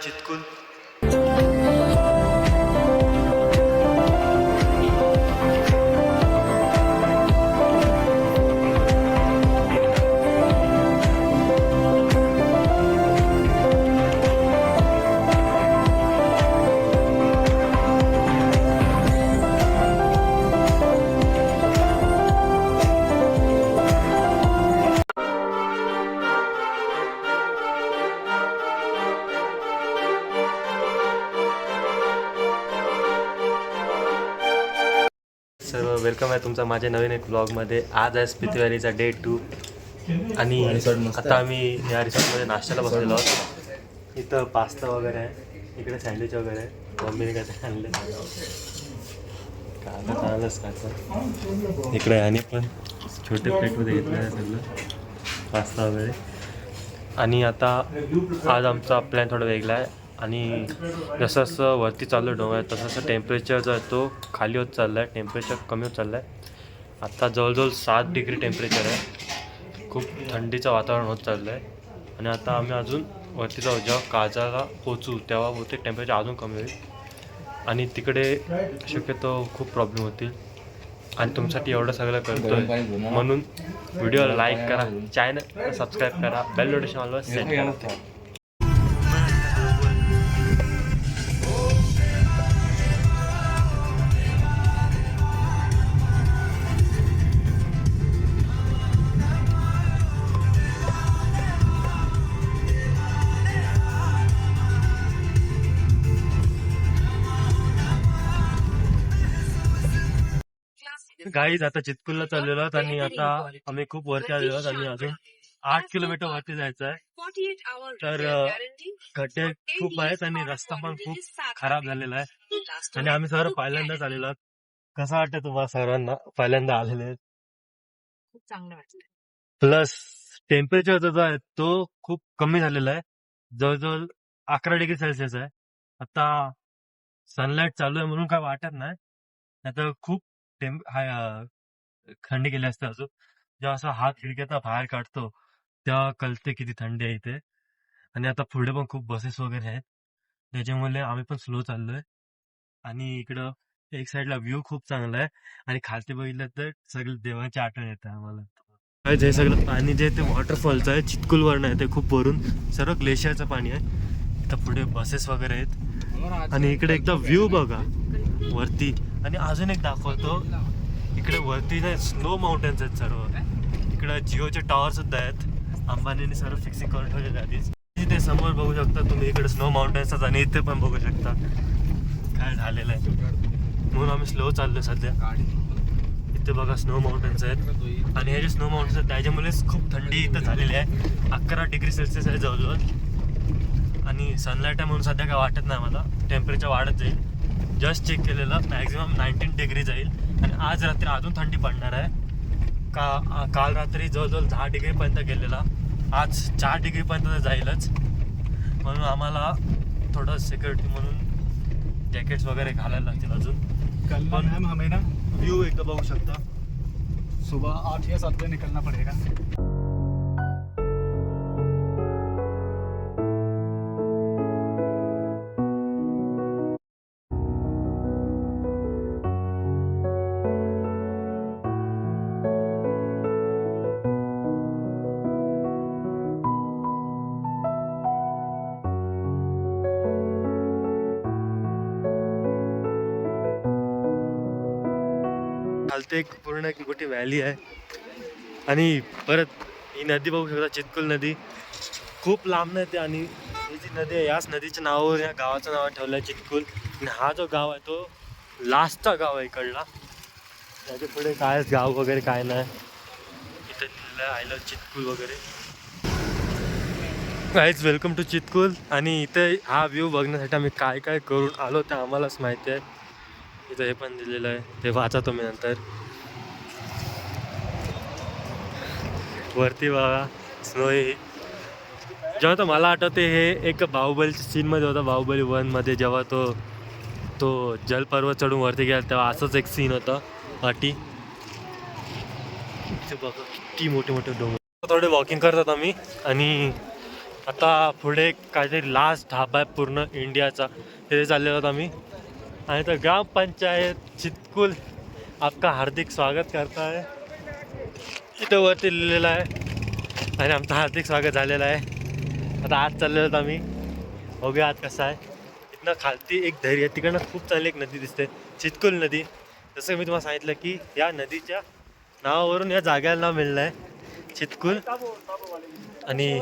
चितकुल. सर्व वेलकम आहे तुमचा माझ्या नवीन एक ब्लॉगमध्ये. आज आहे स्पिती व्हॅलीचा डे 2 आणि आता आम्ही या रिसॉर्टमध्ये नाश्त्याला बसलेलो आहोत. इथं पास्ता वगैरे आहे, इकडे सँडविच वगैरे आहे. मम्मीने काय ते आणले कांदा चांगलंच खायचं. इकडे आणि पण छोटे प्लेटमध्ये घेतलं आहे सगळं पास्ता वगैरे. आणि आता आज आमचा प्लॅन थोडा वेगळा आहे. आणि जसं जसं वरती चाललो डोंगर तसं तसं टेम्परेचर जो आहे तो खाली होत चालला आहे, टेम्परेचर कमी होत चाललं आहे. आत्ता जवळजवळ 7 डिग्री टेम्परेचर आहे. खूप थंडीचं वातावरण होत चाललं आहे. आणि आता आम्ही अजून वरती जाऊ, जेव्हा काजाला पोचू तेव्हा बहुतेक टेम्परेचर अजून कमी होईल. आणि तिकडे शक्यतो खूप प्रॉब्लेम होतील. आणि तुमच्यासाठी एवढं सगळं करतो आहे म्हणून व्हिडिओला लाईक करा, चॅनल सबस्क्राईब करा, बेल नोटिफिकेशन ऑलवर सेट करा. गाईज आता चितकुलला चाललेलो आहोत आणि आता आम्ही खूप वरती आलेलो आहोत आणि अजून 8 किलोमीटर वरती जायचं आहे. तर खड्डे खूप आहेत आणि रस्ता पण खूप खराब झालेला आहे. आणि आम्ही सर्व पहिल्यांदाच आलेलो आहोत. कसं वाटतं तुम्हाला सर्वांना पहिल्यांदा आलेले आहेत? खूप चांगलं वाटलं. प्लस टेम्परेचर जो आहे तो खूप कमी झालेला आहे, जवळजवळ 11 डिग्री सेल्सिअस आहे. आता सनलाईट चालू आहे म्हणून काय वाटत नाही, नाहीतर खूप थंडी गेली असते. अजून जेव्हा असा हात खिडक्याचा बाहेर काढतो तेव्हा कळते किती थंडी आहे इथे. आणि आता पुढे पण खूप बसेस वगैरे आहेत, त्याच्यामुळे आम्ही पण स्लो चाललोय. आणि इकडं एक साईडला व्ह्यू खूप चांगला आहे आणि खालती बघितलं तर सगळं देवाची आठवण येते आम्हाला. हे सगळं पाणी जे ते वॉटरफॉलचं आहे, चितकुलवरनं आहे, ते खूप वरून सर्व ग्लेशियरचं पाणी आहे. इथं पुढे बसेस वगैरे आहेत आणि इकडे एकदा व्ह्यू बघा वरती. आणि अजून एक दाखवतो, इकडे वरती ना स्नो माउंटेन्स आहेत सर्व. इकडे जिओचे टॉवर सुद्धा आहेत, अंबानीने सर्व फिक्सिंग करून ठेवलेले आधीच. इथे समोर बघू शकता तुम्ही, इकडे स्नो माउंटेन्स आहेत आणि इथे पण बघू शकता काय झालेलं आहे. म्हणून आम्ही स्लो चाललो सध्या. इथे बघा स्नो माउंटेन्स आहेत आणि हे जे स्नो माउंटेन्स आहेत त्याच्यामुळेच खूप थंडी इथं झालेली आहे. 11 डिग्री सेल्सिअस आहे जवळजवळ. आणि सनलाईट आहे म्हणून सध्या काय वाटत नाही मला, टेम्परेचर वाढत जाईल. जस्ट चेक केलेलं मॅक्झिमम 19 डिग्री जाईल. आणि आज रात्री अजून थंडी पडणार आहे. काल रात्री जवळजवळ 10 डिग्रीपर्यंत गेलेला, आज 4 डिग्रीपर्यंत जाईलच. म्हणून आम्हाला थोडं सिक्युरिटी म्हणून जॅकेट्स वगैरे घालायला लागतील अजून. कल मैम हमें ना व्ह्यू एकदा बघू शकता. सुबह 8 या 7 बजे निकलना पड़ेगा. खालते एक पूर्ण एक मोठी व्हॅली आहे. आणि परत ही नदी बघू शकता, चितकुल नदी खूप लांब नाही ते. आणि ही जी नदी आहे याच नदीच्या नावावर या गावाचं नाव ठेवलं आहे चितकुल. आणि हा जो गाव आहे तो लास्टचा गाव आहे इकडला, त्याच्या पुढे काय गाव वगैरे काय नाही. इथं लिहिलं आहे आय लव्ह चितकुल वगैरे. Guys welcome to Chitkul. आणि इथे हा व्ह्यू बघण्यासाठी आम्ही काय काय करून आलो ते आम्हालाच माहिती आहे. इथं हे पण दिलेलं आहे, ते वाचा तुम्ही नंतर. वरती बघा स्नो. जेव्हा तर मला आठवते हे एक बाहुबलीच्या सीनमध्ये होता, बाहुबली 1मध्ये जेव्हा तो जलपर्वत चढून वरती गेला तेव्हा असंच एक सीन होता पाठी. ते बघा किती मोठे मोठे डोंगर. थोडे वॉकिंग करतात आम्ही आणि आता पुढे काहीतरी लास्ट ढाबा आहे पूर्ण इंडियाचा, तिथे चाललेलो आहोत आम्ही. आणि तर ग्रामपंचायत चितकुल आपका हार्दिक स्वागत करता है, इथं वरती लिहिलेलं आहे. आणि आमचं हार्दिक स्वागत झालेलं आहे. आता आज चाललेलो आहोत आम्ही, बघूया आज कसं आहे. इथनं खालती एक दरी आहे, तिकडनं खूप चांगली एक नदी दिसते, चितकुल नदी. जसं मी तुम्हाला सांगितलं की या नदीच्या नावावरून या जागेला नाव मिळलं आहे चितकुल. आणि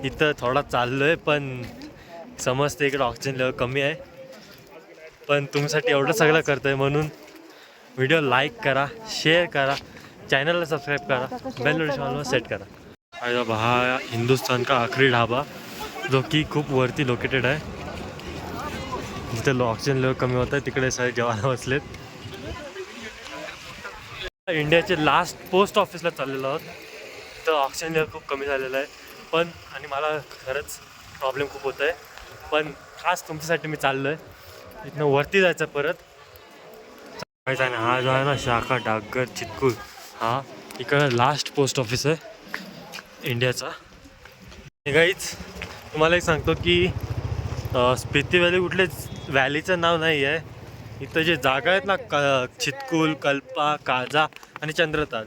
इथं थोडा चाललो आहे, पण समजते इकडे ऑक्सिजन लेवल कमी आहे. पण तुमच्यासाठी एवढं सगळं करतो आहे, म्हणून व्हिडिओ लाईक करा, शेअर करा, चॅनलला सबस्क्राईब करा, बेल नोटिफिकेशनवर सेट करा. आणि बाबा हा हिंदुस्तान का आखरी ढाबा, जो की खूप वरती लोकेटेड आहे, जिथे ऑक्सिजन लेवल कमी होत आहे. तिकडे सगळे जवान बसलेत. इंडियाचे लास्ट पोस्ट ऑफिसला चाललेलो आहोत. तर ऑक्सिजन लेवल खूप कमी झालेलं आहे, पण आणि मला खरंच प्रॉब्लेम खूप होत आहे. पण खास तुमच्यासाठी मी चाललो आहे. इथनं वरती जायचं परत. आणि हा जो आहे ना शाखा डाकघर चितकुल, हा इकडं लास्ट पोस्ट ऑफिस आहे इंडियाचा. गाईच तुम्हाला एक सांगतो की स्पिती व्हॅली कुठलेच व्हॅलीचं नाव नाही आहे. इथं जे जागा आहेत ना, चितकुल, कल्पा, काजा आणि चंद्रताल,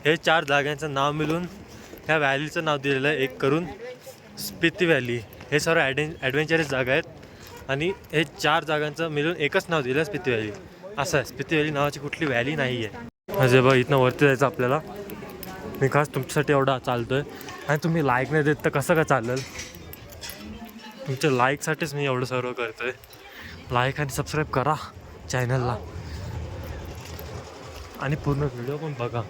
हे 4 जागांचं नाव मिळून ह्या व्हॅलीचं नाव दिलेलं आहे एक करून स्पिती व्हॅली. हे सर्व ॲडव्हेंचरस जागा आहेत आणि हे 4 जागांचं मिळून एकच नाव दिलं आहे स्पिती व्हॅली. असं आहे, स्पिती व्हॅली नावाची कुठली व्हॅली नाही आहे. म्हणजे बघ इथनं वरती जायचं आपल्याला. मी खास तुमच्यासाठी एवढा चालतो आहे, आणि तुम्ही लाईक नाही देत तर कसं का चालेल. तुमच्या लाईकसाठीच मी एवढं सर्व करतो आहे. लाईक आणि सबस्क्राईब करा चॅनलला, आणि पूर्ण व्हिडिओ पण बघा.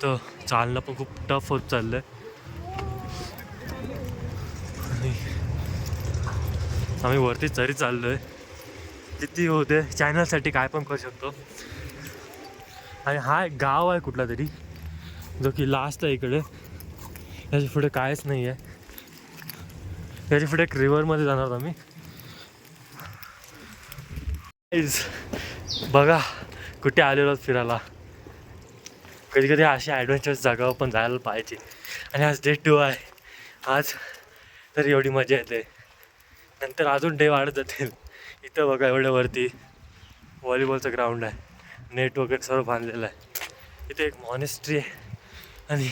तर चालणं पण खूप टफ होत चाललं आहे. आणि आम्ही वरती तरी चाललो आहे. किती होते चॅनलसाठी काय पण करू शकतो. आणि हा एक गाव आहे कुठला तरी, जो की लास्ट आहे इकडे. याच्या पुढे कायच नाही आहे. याच्या पुढे एक रिव्हरमध्ये जाणार आम्ही. बघा कुठे आलेलो फिरायला. कधी कधी अशा ॲडव्हेंचरस जागावर पण जायला पाहिजे. आणि आज डे 2 आहे. आज तर एवढी मजा येते, नंतर अजून डे वाढत जातील. इथं बघा एवढ्यावरती व्हॉलीबॉलचं ग्राउंड आहे, नेट वगैरे सर्व बांधलेलं आहे. इथे एक मॉनेस्ट्री आहे, आणि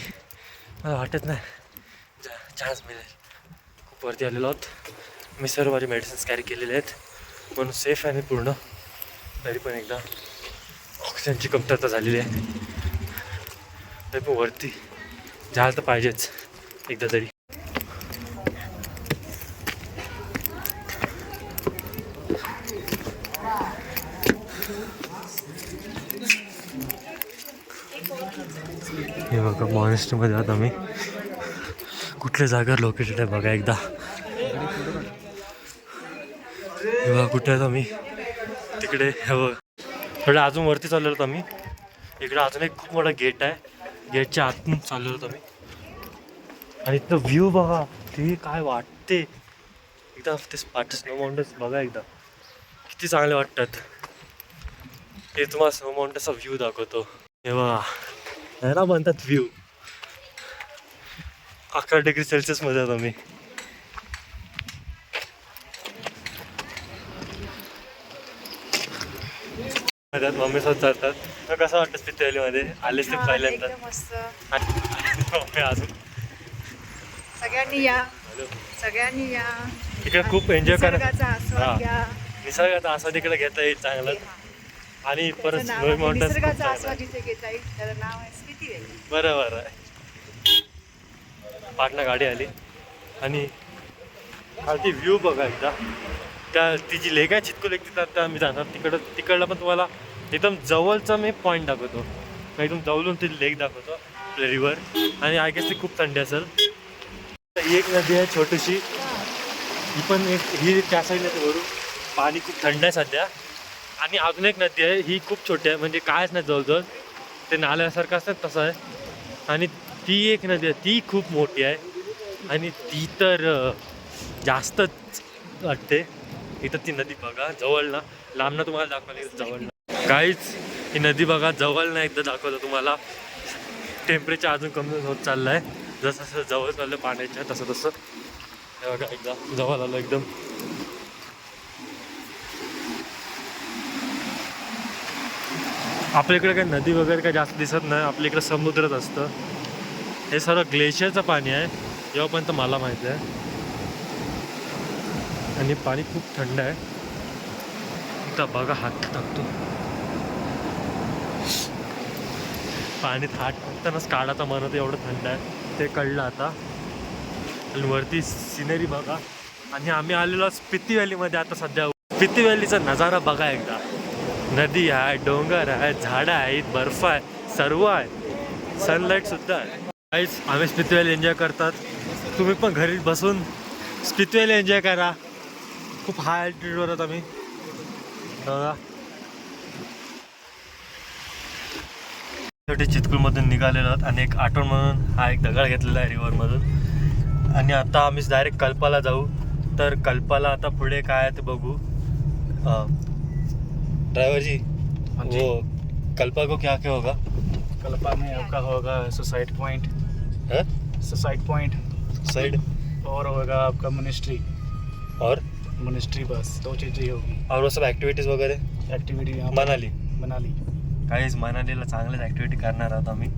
मला वाटत नाही चान्स मिळेल. खूप वरती आलेलो आहोत. मी सर्व माझे मेडिसिन्स कॅरी केलेले आहेत, म्हणून सेफ आहे मी पूर्ण. तरी पण एकदा ऑक्सिजनची कमतरता झालेली आहे. तरी पण वरती जायला तर पाहिजेच एकदा तरी. हे बघा मॉनेस्ट्रीमध्ये आहोत आम्ही. कुठल्या जागेवर लोकेटेड आहे बघा एकदा. हे बघा कुठे आहेत आम्ही, तिकडे. हे बघा थोडं अजून वरती चाललो आहोत आम्ही. इकडे अजून एक खूप मोठा गेट आहे, गेटच्या आतून चाललो आहोत आम्ही. आणि इथं व्ह्यू बघा, ते काय वाटते एकदा. ते स्नो माउंटेन्स बघा एकदा, किती चांगले वाटतात. हे तुम्हाला स्नो माउंटेनचा व्ह्यू दाखवतो. हे बघा ह्याला म्हणतात व्ह्यू. 11 डिग्री सेल्सिअसमध्ये आहोत आम्ही. मम्मी सोबत चालतात. तर कसं वाटतं स्पिती व्हॅलीमध्ये आलेच ते पहिल्यांदा. अजून सगळ्यांनी या, सगळ्यांनी या. इकडे खूप एन्जॉय करा. आस्वाद घ्या. निसर्गाचा आस्वाद इकडे घेता येईल चांगला. आणि परत स्नो माउंटेन्स निसर्गाचा आस्वाद इथे घेता येईल. त्याचं नाव आहे स्पिती व्हॅली. बरोबर आहे. पाटणा गाडी आली, आणि खालती व्ह्यू बघा एकदा. त्या ती जी लेक आहे चितकुल एक, तिथं त्या मी जाणार. तिकडलं पण तुम्हाला एकदम जवळचा मी पॉईंट दाखवतो. एकदम जवळून ती लेक दाखवतो, रिव्हर. आणि आय गेस ती खूप थंडी असेल. ही एक नदी आहे छोटीशी, ही पण एक, ही त्या साईडला ते वरून पाणी खूप थंड आहे सध्या. आणि अजून एक नदी आहे, ही खूप छोटी आहे, म्हणजे कायच नाही जवळजवळ, ते नाल्यासारखं असतं तसं आहे. आणि ती एक नदी आहे, ती खूप मोठी आहे, आणि ती तर जास्तच वाटते. इथं ती नदी बघा जवळ ना, लांब ना तुम्हाला दाखवली जवळ ना. काहीच ही नदी बघा जवळ ना एकदा दाखवलं तुम्हाला. टेम्परेचर अजून कमी होत चाललं आहे. जसं जसं जवळ चाललं पाण्याच्या तसं तसं हे बघा एकदा जवळ आलं एकदम. आपल्या इकडे काही नदी वगैरे काही जास्त दिसत नाही, आपल्या इकडे समुद्रच असतं. हे सर्व ग्लेशियरचं पाणी आहे जेव्हापर्यंत मला माहिती आहे. आणि पाणी खूप थंड आहे. एकदा बघा हात टाकतो पाणीत हात टाकतानाच काढायचं मन होतं, एवढं थंड आहे ते कळलं आता. आणि वरती सिनरी बघा. आणि आम्ही आलेलो स्पिती व्हॅलीमध्ये आता सध्या. स्पिती व्हॅलीचा नजारा बघा एकदा. नदी आहे, डोंगर आहे, झाडं आहेत, बर्फ आहे, सर्व आहे, सनलाईट सुद्धा आहे. काहीच आम्ही स्पिती व्हॅली एन्जॉय करतात. तुम्ही पण घरी बसून स्पिती व्हॅली एन्जॉय करा. खूप हाय अल्टिट्यूडवर आहोत आम्ही बघा. छोटे चितकूलमधून निघालेलो आहोत आणि एक आठवण म्हणून हा एक दगड घेतलेला आहे रिव्हरमधून. आणि आता आम्ही डायरेक्ट कल्पाला जाऊ. तर कल्पाला आता पुढे काय आहे ते बघू. ड्राइवर जी वो कल्पा को क्या क्या होगा? कल्पा में आपका होगा सुसाइड पॉइंट, है सुसाइड पॉइंट साइड और होगा आपका मिनिस्ट्री, और बस 2 चीज़ें ही होगी. और वो सब ॲक्टिव्हिटीज वगैरे. एक्टिविटी यहाँ मनाली काहीच मनालीला चांगल्याच ॲक्टिव्हिटी करणार आहोत आम्ही.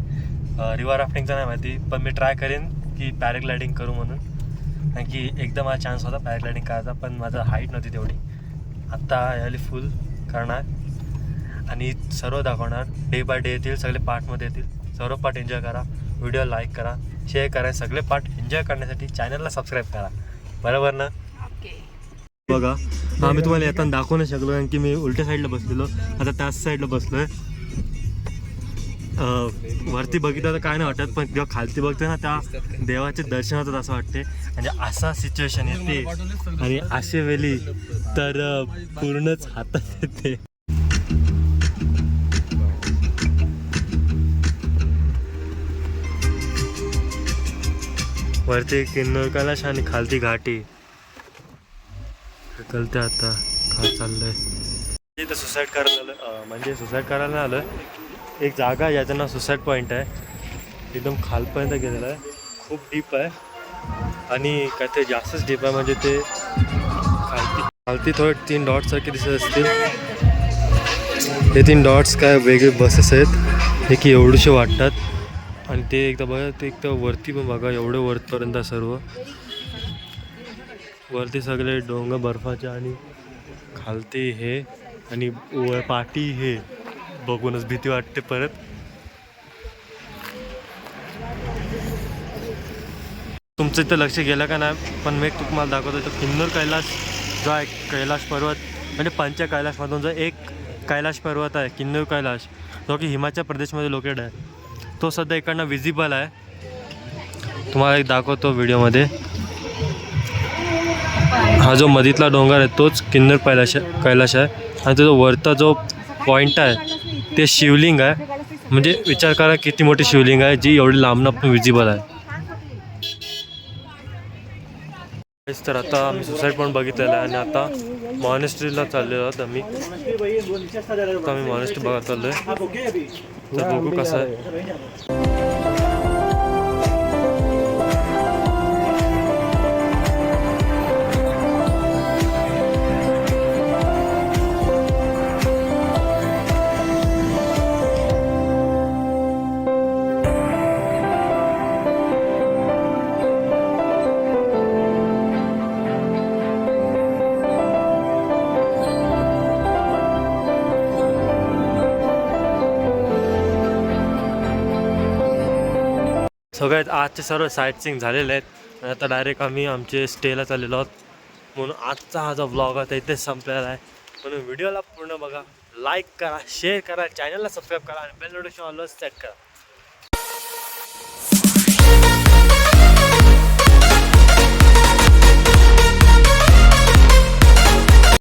रिव्हर राफ्टिंगचं नाही माहिती, पण मी ट्राय करेन की पॅराग्लायडिंग करू म्हणून. कारण की एकदा माझा चान्स होता पॅराग्लायडिंग करायचा, पण माझा हाईट नव्हती तेवढी. आत्ता याली फुल करणार आणि सर्व दाखवणार. डे बाय डे येतील, सगळे पार्टमध्ये येतील. सर्व पार्ट एन्जॉय करा, व्हिडिओ लाईक करा, शेअर करा. सगळे पार्ट एन्जॉय करण्यासाठी चॅनलला सबस्क्राईब करा, बरोबर ना? ओके. बघा आम्ही तुम्हाला येताना दाखवू नाही शकलो कारण की मी उलट्या साईडला बसलेलो, आता त्याच साईडला बसलोय. वरती बघितलं तर काय नाही वाटत, पण जेव्हा खालती बघते ना त्या देवाचे दर्शन होतात असं वाटते. म्हणजे असा सिच्युएशन येते आणि असे वेळी तर पूर्णच हातात येते. वरती किन्नर कैलाश आणि खालती घाटी कळते. आता काय चाललंय इथं सुसाईड करायला आलं, म्हणजे सुसाईड करायला आलं. एक जागा आहे ज्याचं नाव सुसाईड पॉईंट आहे. एकदम खालपर्यंत गेलेलं आहे, खूप डीप आहे. आणि काय ते जास्तच डीप आहे, म्हणजे ते खालती थोडे 3 डॉट्स सारखे दिसत असतील. हे 3 डॉट्स काय वेगळे बसेस आहेत, हे की एवढेसे वाटतात. आणि ते एकदा बघा, ते एकदा वरती पण बघा, एवढे वरपर्यंत सर्व वरती सगळे डोंगर बर्फाचे आणि खालती हे आणि पाठी हे बघूनच भीती वाटते परत. तुमचं इथं लक्ष गेलं का नाही, पण मी तुम्हाला दाखवतो. तो किन्नर कैलाश जो आहे, कैलाश पर्वत म्हणजे पंच कैलाशमधून जो एक कैलाश पर्वत आहे, किन्नर कैलाश, जो की हिमाचल प्रदेशमध्ये लोकेट आहे. तो सध्या इकडनं विजिबल आहे. तुम्हाला एक दाखवतो व्हिडिओमध्ये. हा जो मधीतला डोंगर आहे तोच किन्नर कैलाश आहे. आणि तो वरचा जो पॉईंट आहे ते शिवलिंग आहे. म्हणजे विचार करा किती मोठी शिवलिंग आहे, जी एवढी लांबनं पण विजिबल आहे. तर आता आम्ही सुसाईड पॉईंट बघितलेला आहे आणि आता मॉनेस्ट्रीला चाललेलो आहोत आम्ही. आता आम्ही मॉनेस्ट्री बघा चाललो आहे, तर बघू कसं आहे. सगळ्यात आजचे सर्व साईट सीइंग झालेले आहेत आणि आता डायरेक्ट आम्ही आमचे स्टेला चाललेलो आहोत. म्हणून आजचा हा जो व्लॉग आहे इथेच संपलेला आहे. म्हणून व्हिडिओला पूर्ण बघा, लाईक करा, शेअर करा, चॅनलला सबस्क्राईब करा आणि बेल नोटिफिकेशन ऑलवेज सेट करा.